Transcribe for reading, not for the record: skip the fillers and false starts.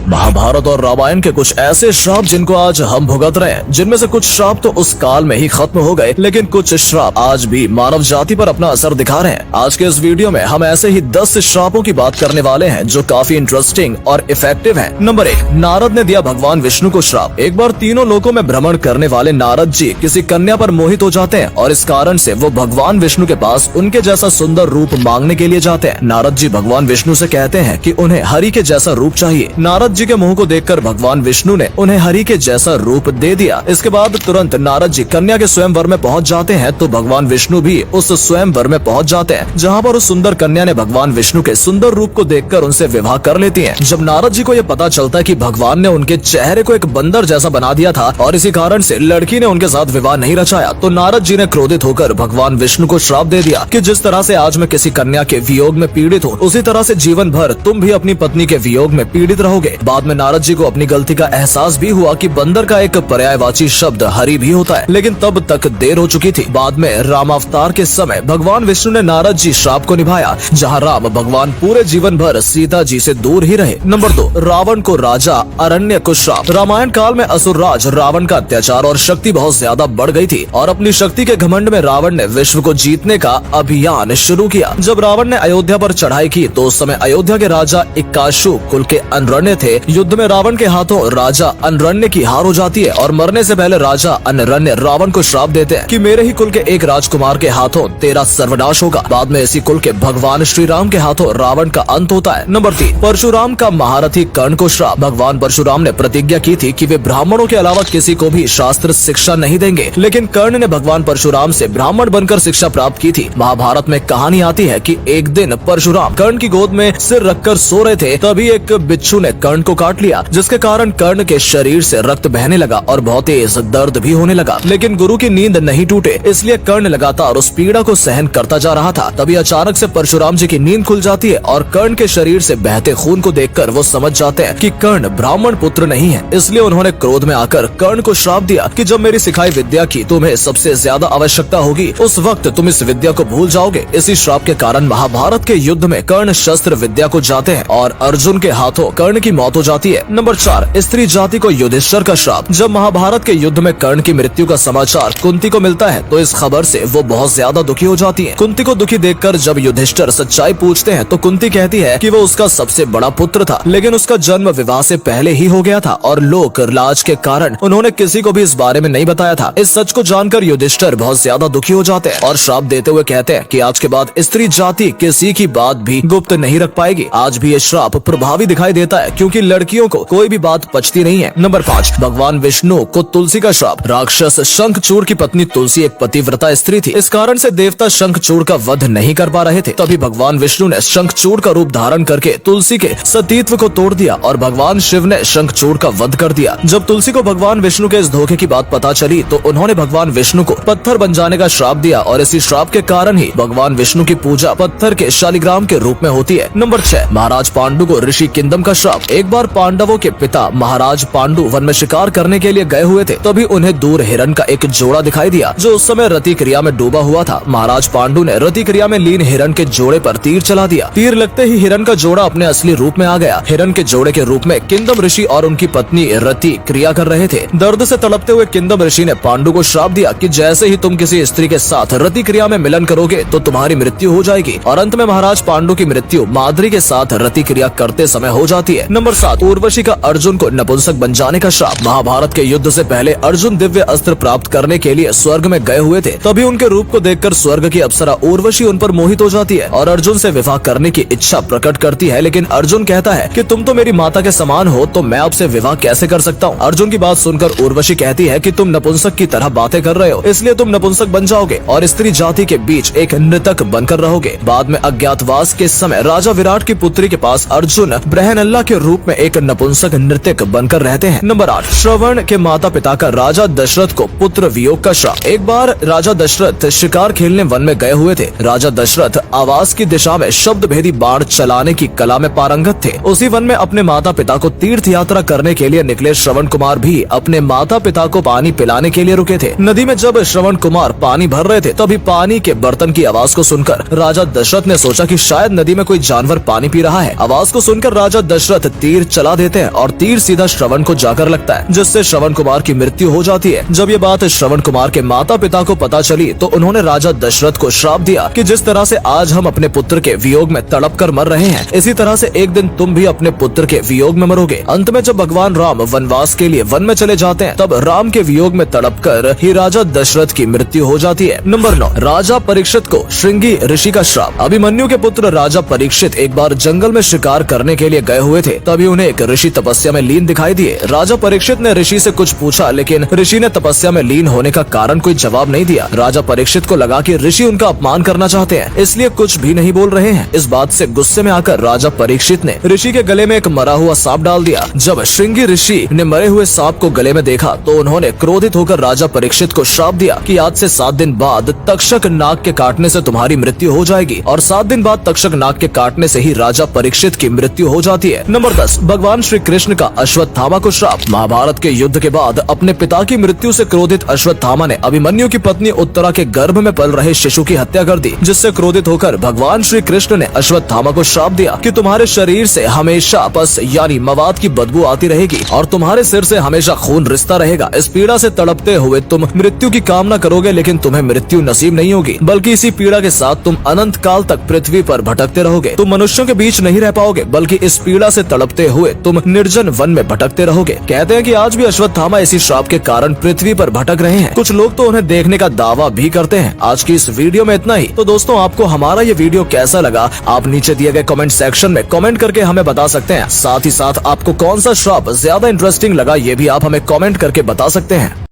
महाभारत और रामायण के कुछ ऐसे श्राप जिनको आज हम भुगत रहे हैं, जिनमें से कुछ श्राप तो उस काल में ही खत्म हो गए, लेकिन कुछ श्राप आज भी मानव जाति पर अपना असर दिखा रहे हैं। आज के इस वीडियो में हम ऐसे ही 10 श्रापों की बात करने वाले हैं जो काफी इंटरेस्टिंग और इफेक्टिव हैं। नंबर 1, नारद ने दिया भगवान विष्णु को श्राप। एक बार तीनों लोकों में भ्रमण करने वाले नारद जी किसी कन्या पर मोहित हो जाते हैं और इस कारण से वो भगवान विष्णु के पास उनके जैसा सुंदर रूप मांगने के लिए जाते हैं। नारद जी भगवान विष्णु से कहते हैं कि उन्हें हरि के जैसा रूप चाहिए। नारद जी के मुंह को देखकर भगवान विष्णु ने उन्हें हरि के जैसा रूप दे दिया। इसके बाद तुरंत नारद जी कन्या के स्वयंवर में पहुंच जाते हैं तो भगवान विष्णु भी उस स्वयंवर में पहुंच जाते हैं, जहां पर उस सुंदर कन्या ने भगवान विष्णु के सुंदर रूप को देखकर उनसे विवाह कर लेती है। जब नारद जी को यह पता चलता है कि भगवान ने उनके चेहरे को एक बंदर जैसा बना दिया था और इसी कारण से लड़की ने उनके साथ विवाह नहीं रचाया, तो नारद जी ने क्रोधित होकर भगवान विष्णु को श्राप दे दिया कि जिस तरह से आज मैं किसी कन्या के वियोग में पीड़ित हूँ, उसी तरह से जीवन भर तुम भी अपनी पत्नी के वियोग में पीड़ित रहोगे। बाद में नारद जी को अपनी गलती का एहसास भी हुआ कि बंदर का एक पर्यायवाची शब्द हरि भी होता है, लेकिन तब तक देर हो चुकी थी। बाद में रामावतार के समय भगवान विष्णु ने नारद जी श्राप को निभाया, जहाँ राम भगवान पूरे जीवन भर सीता जी से दूर ही रहे। नंबर 2, रावण को राजा अरण्य को श्राप। रामायण काल में असुर राज रावण का अत्याचार और शक्ति बहुत ज्यादा बढ़ गई थी और अपनी शक्ति के घमंड में रावण ने विश्व को जीतने का अभियान शुरू किया। जब रावण ने अयोध्या पर चढ़ाई की तो उस समय अयोध्या के राजा इक्काशु कुल के अनरण्य थे। युद्ध में रावण के हाथों राजा अनरण्य की हार हो जाती है और मरने से पहले राजा अनरण्य रावण को श्राप देते हैं कि मेरे ही कुल के एक राजकुमार के हाथों तेरा सर्वनाश होगा। बाद में इसी कुल के भगवान श्री राम के हाथों रावण का अंत होता है। नंबर 3, परशुराम का महारथी कर्ण को श्राप। भगवान परशुराम ने प्रतिज्ञा की थी कि वे ब्राह्मणों के अलावा किसी को भी शास्त्र शिक्षा नहीं देंगे, लेकिन कर्ण ने भगवान परशुराम से ब्राह्मण बनकर शिक्षा प्राप्त की थी। महाभारत में कहानी आती है कि एक दिन परशुराम कर्ण की गोद में सिर रखकर सो रहे थे, तभी एक बिच्छू ने कर्ण को काट लिया, जिसके कारण कर्ण के शरीर से रक्त बहने लगा और बहुत तेज दर्द भी होने लगा। लेकिन गुरु की नींद नहीं टूटे, इसलिए कर्ण लगातार उस पीड़ा को सहन करता जा रहा था। तभी अचानक से परशुराम जी की नींद खुल जाती है और कर्ण के शरीर से बहते खून को देखकर वो समझ जाते हैं कि कर्ण ब्राह्मण पुत्र नहीं है। इसलिए उन्होंने क्रोध में आकर कर्ण को श्राप दिया कि जब मेरी सिखाई विद्या की तुम्हें सबसे ज्यादा आवश्यकता होगी, उस वक्त तुम इस विद्या को भूल जाओगे। इसी श्राप के कारण महाभारत के युद्ध में कर्ण शस्त्र विद्या को जाते हैं और अर्जुन के हाथों कर्ण की मौत हो जाती है। नंबर 4, स्त्री जाति को युधिष्ठिर का श्राप। जब महाभारत के युद्ध में कर्ण की मृत्यु का समाचार कुंती को मिलता है तो इस खबर से वो बहुत ज्यादा दुखी हो जाती है। कुंती को दुखी देखकर जब युधिष्ठिर सच्चाई पूछते हैं तो कुंती कहती है कि वो उसका सबसे बड़ा पुत्र था, लेकिन उसका जन्म विवाह से पहले ही हो गया था और लोक लाज के कारण उन्होंने किसी को भी इस बारे में नहीं बताया था। इस सच को जानकर युधिष्ठिर बहुत ज्यादा दुखी हो जाते हैं और श्राप देते हुए कहते हैं कि आज के बाद स्त्री जाति किसी की बात भी गुप्त नहीं रख पाएगी। आज भी ये श्राप प्रभावी दिखाई देता है क्योंकि लड़कियों को कोई भी बात पचती नहीं है। नंबर 5, भगवान विष्णु को तुलसी का श्राप। राक्षस शंखचूड़ की पत्नी तुलसी एक पतिव्रता स्त्री थी। इस कारण से देवता शंखचूड़ का वध नहीं कर पा रहे थे। तभी भगवान विष्णु ने शंखचूड़ का रूप धारण करके तुलसी के सतीत्व को तोड़ दिया और भगवान शिव ने शंखचूड़ का वध कर दिया। जब तुलसी को भगवान विष्णु के इस धोखे की बात पता चली तो उन्होंने भगवान विष्णु को पत्थर बन जाने का श्राप दिया और इसी श्राप के कारण ही भगवान विष्णु की पूजा पत्थर के शालिग्राम के रूप में होती है। नंबर 6, महाराज पांडु को ऋषि किंदम का श्राप। एक बार पांडवों के पिता महाराज पांडु वन में शिकार करने के लिए गए हुए थे, तभी उन्हें दूर हिरण का एक जोड़ा दिखाई दिया जो उस समय रति क्रिया में डूबा हुआ था। महाराज पांडु ने रति क्रिया में लीन हिरण के जोड़े पर तीर चला दिया। तीर लगते ही हिरण का जोड़ा अपने असली रूप में आ गया। हिरण के जोड़े के रूप में किंदम ऋषि और उनकी पत्नी रति क्रिया कर रहे थे। दर्द से तड़पते हुए किंदम ऋषि ने पांडु को श्राप दिया कि जैसे ही तुम किसी स्त्री के साथ रति क्रिया में मिलन करोगे तो तुम्हारी मृत्यु हो जाएगी। और अंत में महाराज पांडु की मृत्यु माद्री के साथ रति क्रिया करते समय हो जाती है। नंबर 7, उर्वशी का अर्जुन को नपुंसक बन जाने का श्राप। महाभारत के युद्ध से पहले अर्जुन दिव्य अस्त्र प्राप्त करने के लिए स्वर्ग में गए हुए थे, तभी उनके रूप को देखकर स्वर्ग की अप्सरा उर्वशी उन पर मोहित हो जाती है और अर्जुन से विवाह करने की इच्छा प्रकट करती है। लेकिन अर्जुन कहता है कि तुम तो मेरी माता के समान हो, तो मैं आपसे विवाह कैसे कर सकता हूँ। अर्जुन की बात सुनकर उर्वशी कहती है कि तुम नपुंसक की तरह बातें कर रहे हो, इसलिए तुम नपुंसक बन जाओगे और स्त्री जाति के बीच एक नृतक बनकर रहोगे। बाद में अज्ञातवास के समय राजा विराट की पुत्री के पास अर्जुन ब्रहनल्ला के रूप में एक नपुंसक नृत्यक बनकर रहते हैं। नंबर 8, श्रवण के माता पिता का राजा दशरथ को पुत्र वियोग का श्राप। एक बार राजा दशरथ शिकार खेलने वन में गए हुए थे। राजा दशरथ आवास की दिशा में शब्द भेदी बाण चलाने की कला में पारंगत थे। उसी वन में अपने माता पिता को तीर्थ यात्रा करने के लिए निकले श्रवण कुमार भी अपने माता पिता को पानी पिलाने के लिए रुके थे। नदी में जब श्रवण कुमार पानी भर रहे थे तभी पानी के बर्तन की आवाज को सुनकर राजा दशरथ ने सोचा कि शायद नदी में कोई जानवर पानी पी रहा है। आवाज को सुनकर राजा दशरथ तीर चला देते हैं और तीर सीधा श्रवण को जाकर लगता है, जिससे श्रवण कुमार की मृत्यु हो जाती है। जब ये बात श्रवण कुमार के माता पिता को पता चली तो उन्होंने राजा दशरथ को श्राप दिया कि जिस तरह से आज हम अपने पुत्र के वियोग में तड़प कर मर रहे हैं, इसी तरह से एक दिन तुम भी अपने पुत्र के वियोग में मरोगे। अंत में जब भगवान राम वनवास के लिए वन में चले जाते हैं, तब राम के वियोग में तड़प कर ही राजा दशरथ की मृत्यु हो जाती है। नंबर 9, राजा परीक्षित को श्रृंगी ऋषि का श्राप। अभिमन्यु के पुत्र राजा परीक्षित एक बार जंगल में शिकार करने के लिए गए हुए थे, तभी उन्हें एक ऋषि तपस्या में लीन दिखाई दिए। राजा परीक्षित ने ऋषि से कुछ पूछा, लेकिन ऋषि ने तपस्या में लीन होने का कारण कोई जवाब नहीं दिया। राजा परीक्षित को लगा कि ऋषि उनका अपमान करना चाहते हैं, इसलिए कुछ भी नहीं बोल रहे हैं। इस बात से गुस्से में आकर राजा परीक्षित ने ऋषि के गले में एक मरा हुआ सांप डाल दिया। जब श्रृंगी ऋषि ने मरे हुए सांप को गले में देखा तो उन्होंने क्रोधित होकर राजा परीक्षित को श्राप दिया कि आज से 7 दिन बाद तक्षक नाग के काटने से तुम्हारी मृत्यु हो जाएगी, और 7 दिन बाद तक्षक नाग के काटने से ही राजा परीक्षित की मृत्यु हो जाती है। नंबर 10, भगवान श्री कृष्ण का अश्वत्थामा को श्राप। महाभारत के युद्ध के बाद अपने पिता की मृत्यु से क्रोधित अश्वत्थामा ने अभिमन्यु की पत्नी उत्तरा के गर्भ में पल रहे शिशु की हत्या कर दी, जिससे क्रोधित होकर भगवान श्री कृष्ण ने अश्वत्थामा को श्राप दिया कि तुम्हारे शरीर से हमेशा पस यानी मवाद की बदबू आती रहेगी और तुम्हारे सिर से हमेशा खून रिसता रहेगा। इस पीड़ा से तड़पते हुए तुम मृत्यु की कामना करोगे, लेकिन तुम्हें मृत्यु नसीब नहीं होगी, बल्कि इसी पीड़ा के साथ तुम अनंत काल तक पृथ्वी पर भटकते रहोगे। तुम मनुष्यों के बीच नहीं रह पाओगे, बल्कि इस पीड़ा से तड़पते हुए तुम निर्जन वन में भटकते रहोगे। कहते हैं कि आज भी अश्वत्थामा इसी श्राप के कारण पृथ्वी पर भटक रहे हैं। कुछ लोग तो उन्हें देखने का दावा भी करते हैं। आज की इस वीडियो में इतना ही। तो दोस्तों, आपको हमारा ये वीडियो कैसा लगा, आप नीचे दिए गए कमेंट सेक्शन में कमेंट करके हमें बता सकते हैं। साथ ही साथ आपको कौन सा श्राप ज्यादा इंटरेस्टिंग लगा, ये भी आप हमें कमेंट करके बता सकते हैं।